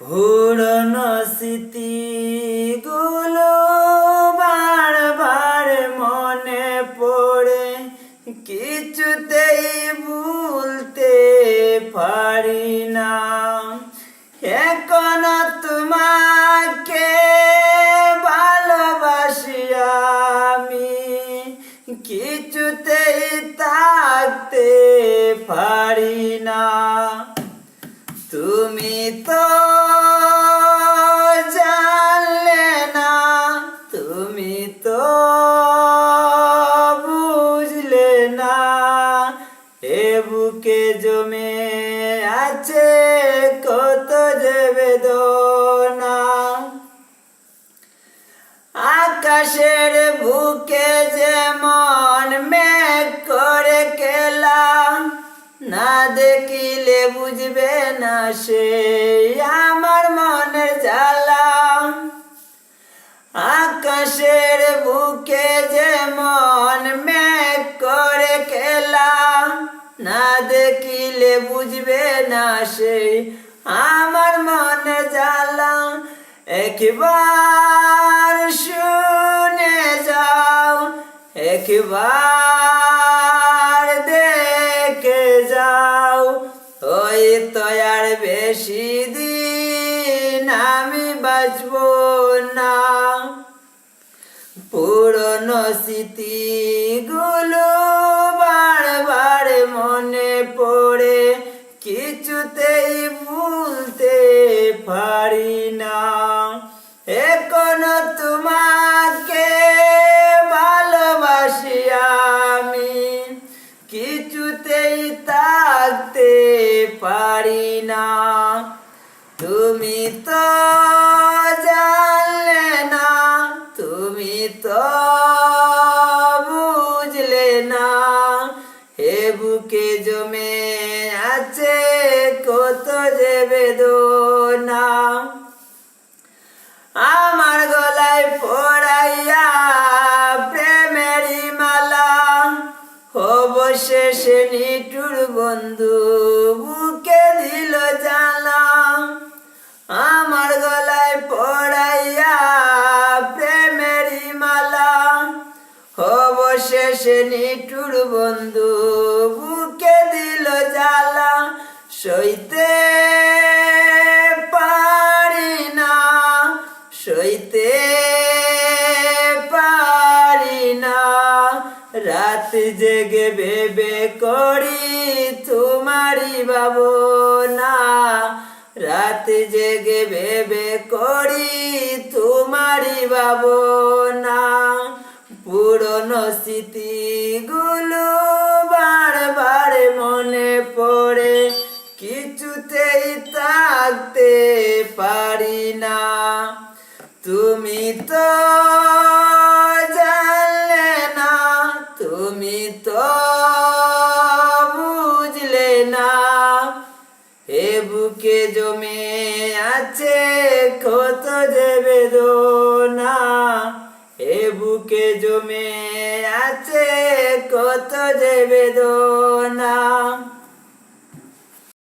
পুরনো স্মৃতিগুলো বারবার মনে পড়ে, কিছুতেই ভুলতে পারি না। এখনো তোমাকে ভালোবাসি আমি, কিছুতেই থাকতে পারি না। তুমি তো জানলে না, তুমি তো বুঝলে না, এ বুকে জমে আছে কত যে বেদনা। আকাশের বুকে যেমন মেঘ করে গেলাম, না দেখিলে বুঝবে না সে আমার মনের জ্বালা। আকাশের বুকে যেমন মেঘ করে গেলাম, না দেখিলে বুঝবে না সে আমার মনের জ্বালা। একবার শুনে যাও, একবার দেখে যাও, ওই তো আর বেশি দিন আমি বাঁচব না। পুরনো স্মৃতিগুলো বারবার মনে পড়ে, কিছুতেই ভুলতে পারি না। এখনো তোমাকে ভালোবাসি আমি, কিছুতেই থাকতে পারি না। তুমি তো জানলে না, তুমি তো বুঝলে না, এ বুকে জমে আছে কত যে বেদনা। আমার গলায় পড়াইয়া প্রেমেরই মালা, অবশেষে নিঠুর বন্ধু বুকে দিল জ্বালা। আমার গলায় পড়াইয়া প্রেমেরই মালা, অবশেষে নিঠুর বন্ধু বুকে দিল জ্বালা। সইতে পারি না, সইতে পারি না, রাত জেগে ভেবে করি তোমারই ভাবনা। রাত জেগে ভেবে করি তোমারই ভাবনা। পুরনো স্মৃতিগুলো বারবার মনে পড়ে, কিছুতেই থাকতে পারি না। তুমি তো জানলে না, তুমি তো বুঝলে না, এ বুকে জমে আছে কত যে বেদনা। এ বুকে জমে আছে কত যে বেদনা।